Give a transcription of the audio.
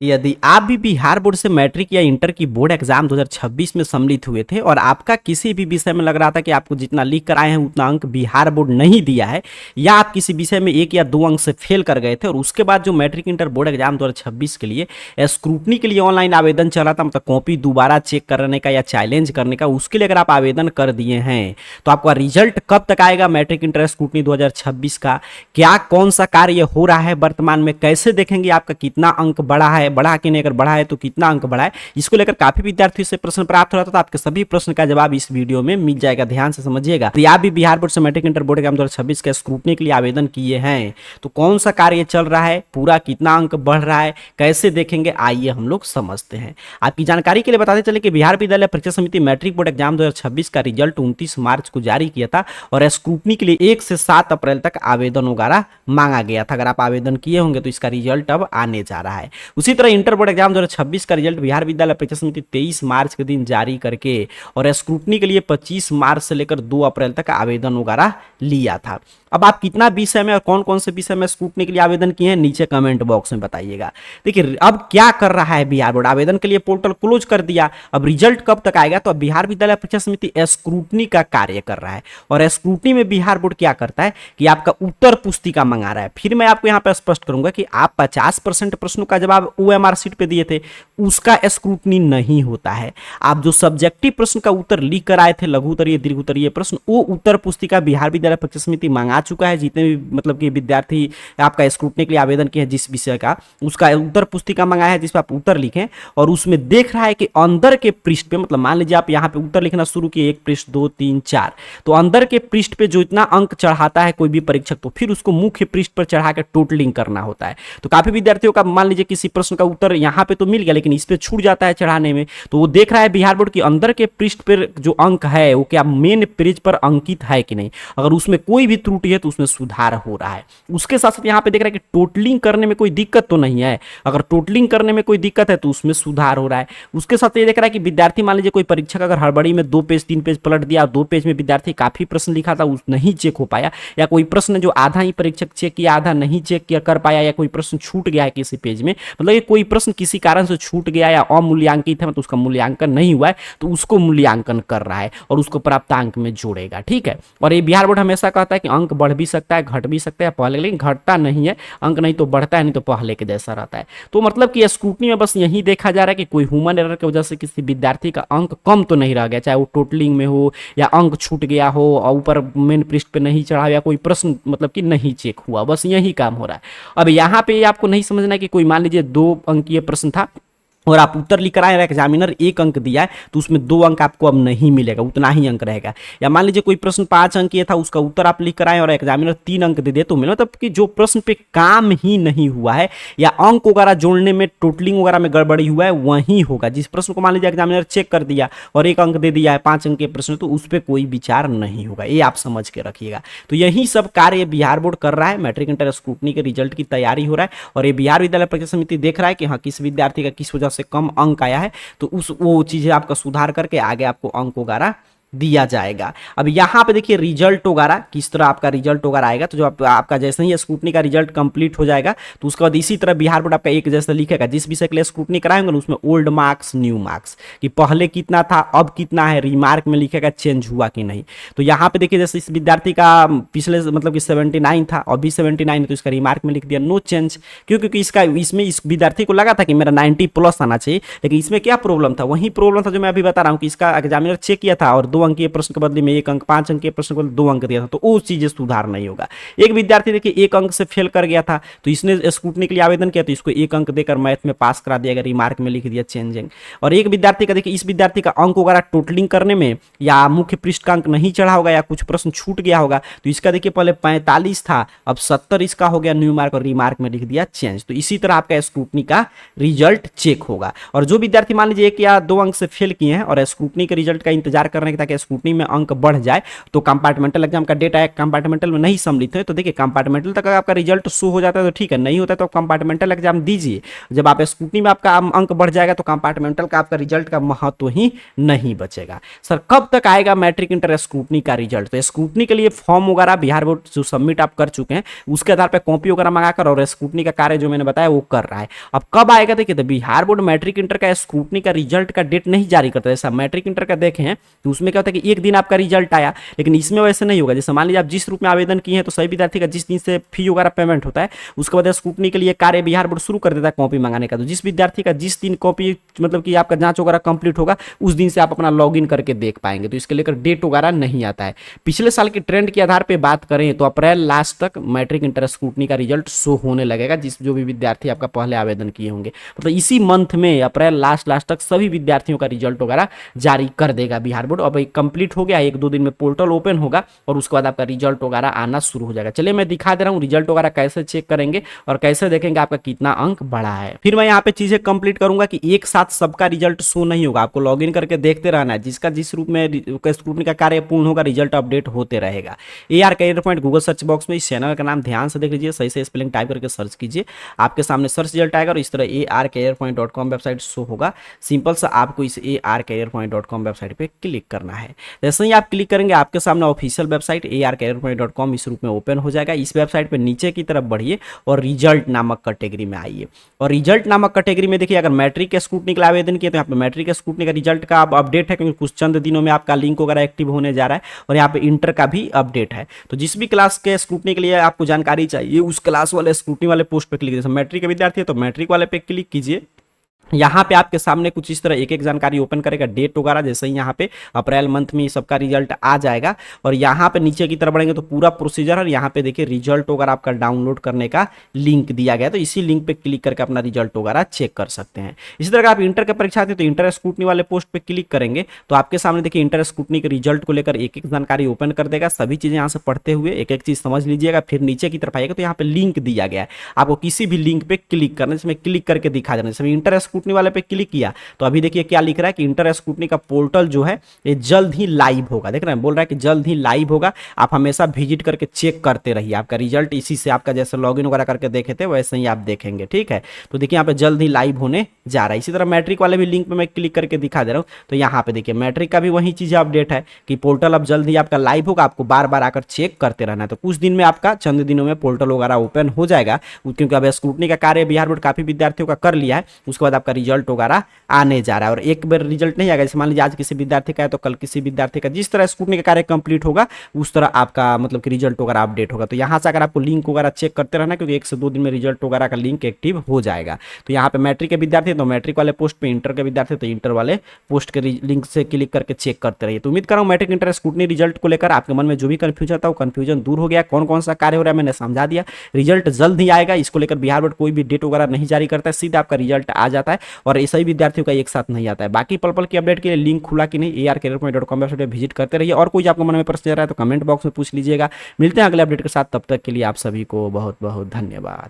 यदि आप भी बिहार बोर्ड से मैट्रिक या इंटर की बोर्ड एग्जाम 2026 में सम्मिलित हुए थे और आपका किसी भी विषय में लग रहा था कि आपको जितना लिख कर आए हैं उतना अंक बिहार बोर्ड नहीं दिया है, या आप किसी विषय में 1 या 2 अंक से फेल कर गए थे और उसके बाद जो मैट्रिक इंटर बोर्ड एग्जाम 2026 के लिए स्क्रूटनी के लिए ऑनलाइन आवेदन चला था, मतलब कॉपी दोबारा चेक करने का या चैलेंज करने का, उसके लिए अगर आप आवेदन कर दिए हैं तो आपका रिजल्ट कब तक आएगा मैट्रिक इंटर स्क्रूटनी 2026 का, क्या कौन सा कार्य हो रहा है वर्तमान में, कैसे देखेंगे आपका कितना अंक बढ़ा है, बढ़ा कि नहीं, अगर बढ़ा है तो कितना अंक बढ़ा है, इसको लेकर काफी विद्यार्थियों से प्रश्न प्राप्त हो रहा था। तो आपके सभी प्रश्न का जवाब इस वीडियो में मिल जाएगा, ध्यान से समझिएगा। तो आप भी बिहार बोर्ड से मैट्रिक इंटर बोर्ड एग्जाम 2026 के स्क्रूटनी के लिए आवेदन किए हैं तो कौन सा कार्य चल रहा है, पूरा कितना अंक बढ़ रहा है, कैसे देखेंगे, आइए हम लोग समझते हैं। आपकी जानकारी के लिए बताते चले कि बिहार विद्यालय परीक्षा समिति मैट्रिक बोर्ड एग्जाम 2026 का रिजल्ट 29 मार्च को जारी किया था और स्क्रूटनी के लिए 1 से 7 अप्रैल तक आवेदन वगैरह मांगा गया था। अगर आप आवेदन किए होंगे तो इसका रिजल्ट अब आने जा रहा है। उसी तरह इंटर बोर्ड एग्जाम 2026 का रिजल्ट बिहार विद्यालय परीक्षा समिति 23 मार्च के दिन जारी करके और स्क्रूटनी के लिए 25 मार्च से लेकर 2 अप्रैल तक आवेदन वगैरह लिया था। अब आप कितना विषय में और कौन कौन से विषय में स्क्रूटनी के लिए आवेदन किए हैं नीचे कमेंट बॉक्स में बताइएगा। देखिए अब क्या कर रहा है बिहार बोर्ड, आवेदन के लिए पोर्टल क्लोज कर दिया, अब रिजल्ट कब तक आएगा, तो अब बिहार विद्यालय परीक्षा समिति स्क्रूटनी का कार्य कर रहा है और स्क्रूटनी में बिहार बोर्ड क्या करता है कि आपका उत्तर पुस्तिका मंगा रहा है। फिर मैं आपको यहां पर स्पष्ट करूंगा कि आप 50% प्रश्नों का जवाब ओएमआर सीट पे दिए थे, उसका स्क्रूटनी नहीं होता है। आप जो सब्जेक्टिव प्रश्न का उत्तर लिख कर आए थे, लघु उत्तरीय दीर्घ उत्तरीय प्रश्न, वो उत्तर पुस्तिका बिहार विद्यालय परीक्षा समिति मंगा चुका है। जितने भी मतलब कि विद्यार्थी आपका स्क्रूटनी के लिए आवेदन किए हैं जिस विषय का, उसका उत्तर पुस्तिका मंगाया है जिसपे आप उत्तर लिखें और उसमें देख रहा है कि अंदर के पृष्ठ पे, मतलब मान लीजिए आप यहाँ पे उत्तर लिखना शुरू किए 1 पृष्ठ 2 3 4, तो अंदर के पृष्ठ पे जो इतना अंक चढ़ाता है कोई भी परीक्षक, तो फिर उसको मुख्य पृष्ठ पर चढ़ा के टोटलिंग करना होता है। तो काफी विद्यार्थियों का मान लीजिए किसी प्रश्न का उत्तर यहाँ पे तो मिल गया लेकिन इस पे छूट जाता है चढ़ाने में, तो वो देख रहा है बिहार बोर्ड की अंदर के पृष्ठ पर जो अंक है वो क्या मेन पेज पर अंकित है कि नहीं, अगर उसमें कोई भी त्रुटि है तो उसमें सुधार हो रहा है। उसके साथ साथ यहाँ पे देख रहा है कि टोटलिंग करने में कोई दिक्कत तो नहीं है, अगर टोटलिंग करने में कोई दिक्कत है तो उसमें सुधार हो रहा है। उसके साथ ये देख रहा है कि विद्यार्थी मान लीजिए कोई परीक्षक अगर हड़बड़ी में 2 पेज 3 पेज पलट दिया, 2 पेज में विद्यार्थी काफी प्रश्न लिखा था उस नहीं चेक हो पाया, या कोई प्रश्न जो आधा ही परीक्षक चेक किया आधा नहीं चेक किया कर पाया, या कोई प्रश्न छूट गया है किसी पेज में, मतलब ये कोई प्रश्न किसी कारण से छूट गया या अमूल्यांकित है, मतलब उसका मूल्यांकन नहीं हुआ है, तो उसको मूल्यांकन कर रहा है और उसको प्राप्तांक में जोड़ेगा। ठीक है, और ये बिहार बोर्ड हमेशा कहता है कि अंक बढ़ भी सकता है घट भी सकता है पहले, लेकिन घटता नहीं है, अंक नहीं तो बढ़ता है, नहीं तो पहले के जैसा रहता है। तो मतलब कि स्क्रूटनी में बस यही देखा जा रहा है कि कोई ह्यूमन एरर की वजह से किसी विद्यार्थी का अंक कम तो नहीं रह गया, चाहे वो टोटलिंग में हो या अंक छूट गया हो और ऊपर मेन पृष्ठ पे नहीं चढ़ा या कोई प्रश्न मतलब कि नहीं चेक हुआ, बस यही काम हो रहा है। अब यहाँ पे आपको नहीं समझना है कि कोई मान लीजिए 2 अंकीय प्रश्न था और आप उत्तर लिख कर आए, एग्जामिनर 1 अंक दिया है तो उसमें 2 अंक आपको अब नहीं मिलेगा, उतना ही अंक रहेगा। या मान लीजिए कोई प्रश्न 5 अंक था, उसका उत्तर आप लिख कर आए और एग्जामिनर 3 अंक दे दे, तो मतलब कि जो प्रश्न पे काम ही नहीं हुआ है या अंक वगैरह जोड़ने में टोटलिंग वगैरह में गड़बड़ी हुआ है वही होगा। जिस प्रश्न को मान लीजिए एग्जामिनर चेक कर दिया और 1 अंक दे दिया है 5 अंक के प्रश्न, तो उस पर कोई विचार नहीं होगा, ये आप समझ के रखिएगा। तो यही सब कार्य बिहार बोर्ड कर रहा है, मैट्रिक इंटर स्क्रूटनी के रिजल्ट की तैयारी हो रहा है और ये बिहार विद्यालय परीक्षा समिति देख रहा है कि हाँ किस विद्यार्थी का किस वजह से कम अंक आया है, तो वो चीजें आपका सुधार करके आगे आपको अंक वगैरह दिया जाएगा। अब यहाँ पे देखिए रिजल्ट वगैरह किस तरह आपका रिजल्ट वगैरह आएगा, तो जो आपका जैसे ही स्क्रूटनी का रिजल्ट कंप्लीट हो जाएगा तो उसके बाद इसी तरह बिहार बोर्ड आपका एक जैसा लिखेगा, जिस विषय के लिए स्क्रूटनी कराएंगे ना उसमें ओल्ड मार्क्स न्यू मार्क्स कि पहले कितना था अब कितना है, रिमार्क में लिखेगा चेंज हुआ कि नहीं। तो यहाँ पे देखिए जैसे इस विद्यार्थी का पिछले मतलब कि 79 था अभी 79 है, तो इसका रिमार्क में लिख दिया नो चेंज, क्योंकि इसका इसमें इस विद्यार्थी को लगा था कि मेरा 90+ आना चाहिए, लेकिन इसमें क्या प्रॉब्लम था, वही प्रॉब्लम था जो मैं अभी बता रहा हूँ कि इसका एग्जामिनर चेक किया था और 2 अंकीय प्रश्न के बदले में 1 अंक, 5 अंक के प्रश्न के बदले 2 अंक दिया था, तो वो चीजें सुधार नहीं होगा। एक विद्यार्थी देखिए 1 अंक से फेल कर गया था तो इसने स्क्रूटनी के लिए आवेदन किया तो इसको 1 अंक देकर मैथ में पास करा दिया गया, रिमार्क में लिख दिया चेंजिंग। और एक विद्यार्थी का देखिए इस विद्यार्थी का अंक वगैरह टोटलिंग करने में या मुख्य पृष्ठ का अंक नहीं चढ़ा होगा या कुछ प्रश्न छूट गया होगा, तो इसका देखिए पहले 45 था अब 70 इसका हो गया न्यू मार्क और रिमार्क में लिख दिया चेंज। तो इसी तरह आपका स्क्रूटनी का रिजल्ट चेक होगा। और जो विद्यार्थी मान लीजिए 1 या 2 अंक से फेल किए हैं और स्क्रूटनी के रिजल्ट का इंतजार कर रहे हैं ताकि आपके स्कूटनी में अंक बढ़ जाए तो कंपार्टमेंटल एग्जाम का डेट आया, कंपार्टमेंटल में नहीं सम्मिलित है तो देखिए कंपार्टमेंटल तक अगर आपका रिजल्ट शो हो जाता है तो ठीक है, नहीं होता तो कंपार्टमेंटल एग्जाम दीजिए। जब आप स्कूटनी में आपका अंक बढ़ जाएगा तो कंपार्टमेंटल का आपका रिजल्ट का महत्व ही नहीं बचेगा। सर कब तक आएगा मैट्रिक इंटर स्कूटनी का रिजल्ट? तो स्कूटनी के लिए फॉर्म वगैरह बिहार बोर्ड जो सबमिट आप कर चुके हैं उसके आधार पर कॉपी वगैरह मंगाकर और स्कूटनी का कार्य जो मैंने बताया वो कर रहा है। अब कब आएगा देखिए, तो बिहार बोर्ड मैट्रिक इंटर का स्कूटनी का रिजल्ट का डेट नहीं जारी करता। जैसा मैट्रिक इंटर का देखें तो उसमें क्या होता है कि एक दिन आपका रिजल्ट आया, लेकिन इसमें वैसे नहीं होगा। जैसे मान लीजिए आप जिस रूप में आवेदन किए हैं तो सभी विद्यार्थी का जिस दिन से फी वगैरह पेमेंट होता है उसके बाद स्कूटनी के लिए कार्य बिहार बोर्ड शुरू कर देता है कॉपी मंगाने का। तो जिस विद्यार्थी का जिस दिन कॉपी मतलब कि आपका जांच वगैरह कंप्लीट होगा उस दिन से आप अपना लॉगिन करके देख पाएंगे। तो इसके लेकर डेट वगैरह नहीं आता है। पिछले साल की ट्रेंड के आधार पर बात करें तो अप्रैल लास्ट तक मैट्रिक इंटर स्कूटनी का रिजल्ट शो होने लगेगा, जो भी विद्यार्थी आपका पहले आवेदन किए होंगे। मतलब इसी मंथ में अप्रैल लास्ट तक सभी विद्यार्थियों का रिजल्ट वगैरह जारी कर देगा बिहार बोर्ड। अब कंप्लीट हो गया, एक दो दिन में पोर्टल ओपन होगा और उसके बाद आपका रिजल्ट वगैरह आना शुरू हो जाएगा। चलिए मैं दिखा दे रहा हूँ रिजल्ट वगैरह कैसे चेक करेंगे और कैसे देखेंगे आपका कितना अंक बढ़ा है। फिर मैं यहाँ पे चीजें कंप्लीट करूंगा कि एक साथ सबका रिजल्ट शो नहीं होगा, आपको लॉगिन करके देखते रहना है। जिसका जिस रूप में स्क्रूटनी का कार्य पूर्ण होगा रिजल्ट अपडेट होते रहेगा। AR career point Google search box में इस चैनल का नाम ध्यान से देख लीजिए, सही से स्पेलिंग टाइप करके सर्च कीजिए, आपके सामने सर्च रिजल्ट आएगा और इस तरह arcareerpoint.com वेबसाइट शो होगा। सिंपल सा आपको इस arcareerpoint.com वेबसाइट पे क्लिक करना है। जैसे ही आप क्लिक करेंगे आपके सामने ऑफिशियल वेबसाइट arcareerpoint.com इस रूप में ओपन हो जाएगा। इस वेबसाइट पे नीचे की तरफ बढ़िए और रिजल्ट नामक कैटेगरी में आइए और रिजल्ट नामक कैटेगरी में देखिए अगर मैट्रिक के स्कूटनी के लिए आवेदन किए तो यहाँ पे मैट्रिक के स्कूटनी का रिजल्ट का अपडेट है, क्योंकि कुछ चंद दिनों में आपका लिंक वगैरह एक्टिव होने जा रहा है और यहाँ पे इंटर का भी अपडेट है। तो जिस भी क्लास के स्कूटनी के लिए आपको जानकारी चाहिए उस क्लास वाले स्कूटनी वाले पोस्ट पे क्लिक कीजिए। मैट्रिक के विद्यार्थी है तो मैट्रिक वाले पे क्लिक कीजिए। यहाँ पे आपके सामने कुछ इस तरह एक एक जानकारी ओपन करेगा, डेट वगैरह। जैसे ही यहाँ पे अप्रैल मंथ में सबका रिजल्ट आ जाएगा और यहाँ पे नीचे की तरफ बढ़ेंगे तो पूरा प्रोसीजर और यहाँ पे देखिए रिजल्ट वगैरह आपका डाउनलोड करने का लिंक दिया गया, तो इसी लिंक पे क्लिक करके अपना रिजल्ट वगैरह चेक कर सकते हैं। इसी तरह आप इंटर के परीक्षा थे तो इंटर स्कूटनी वाले पोस्ट पे क्लिक करेंगे तो आपके सामने देखिए इंटर स्कूटनी के रिजल्ट को लेकर एक एक जानकारी ओपन कर देगा। सभी चीजें यहाँ से पढ़ते हुए एक एक चीज समझ लीजिएगा। फिर नीचे की तरफ आइएगा तो यहाँ पे लिंक दिया गया है, आपको किसी भी लिंक पे क्लिक करना है, इसमें क्लिक करके दिखा देना। जैसे इंटर स्कूटनी वाले पे क्लिक किया तो अभी देखिए क्या लिख रहा है कि इंटर स्कूटनी का पोर्टल जो है ये जल्द ही लाइव होगा। देख रहे हैं, बोल रहा है कि जल्द ही लाइव होगा, आप हमेशा विजिट करके चेक करते रहिए। आपका रिजल्ट इसी से आपका जैसे लॉगिन वगैरह करके देखे थे वैसे ही आप देखेंगे, ठीक है। तो देखिए यहाँ पे जल्द ही लाइव होने जा रहा है। इसी तरह मैट्रिक वाले भी लिंक पे मैं क्लिक करके दिखा दे रहा हूँ। तो यहाँ पे देखिए मैट्रिक का भी वही चीज अपडेट है कि पोर्टल अब जल्द ही आपका लाइव होगा, आपको बार बार आकर चेक करते रहना है। तो कुछ दिन में आपका चंद दिनों में पोर्टल वगैरह ओपन हो जाएगा, क्योंकि अब स्क्रूटनी का कार्य बिहार बोर्ड काफी विद्यार्थियों का कर लिया है। उसके बाद आपका रिजल्ट वगैरह आने जा रहा है और एक बार रिजल्ट नहीं आएगा। जैसे मान लीजिए आज किसी विद्यार्थी का है तो कल किसी विद्यार्थी का, जिस तरह स्कूटनी का कार्य कंप्लीट होगा उस तरह आपका मतलब कि रिजल्ट वगैरह अपडेट होगा। तो यहाँ से अगर आपको लिंक वगैरह चेक करते रहना, क्योंकि 1 से 2 दिन में रिजल्ट वगैरह का लिंक एक्टिव हो जाएगा। तो यहाँ पे मैट्रिक के विद्यार्थी तो मैट्रिक वाले पोस्ट पे, इंटर के विद्यार्थी तो इंटर वाले पोस्ट के लिंक से क्लिक करके चेक करते रहिए। तो उम्मीद कर रहा हूँ मैट्रिक इंटर स्कूटनी रिजल्ट को लेकर आपके मन में जो भी कंफ्यूजन था वो कंफ्यूजन दूर हो गया। कौन कौन सा कार्य हो रहा है मैंने समझा दिया। रिजल्ट जल्द ही आएगा, इसको लेकर बिहार बोर्ड कोई भी डेट वगैरह नहीं जारी करता है, सीधा आपका रिजल्ट आ जाता है और सही विद्यार्थियों का एक साथ नहीं आता है। बाकी पल पल की अपडेट के लिए लिंक खुला कि नहीं arcareerpoint.com वेबसाइट पे विजिट करते रहिए। और कोई आपको मन में प्रश्न रहा है तो कमेंट बॉक्स में पूछ लीजिएगा। मिलते हैं अगले अपडेट के साथ, तब तक के लिए आप सभी को बहुत बहुत धन्यवाद।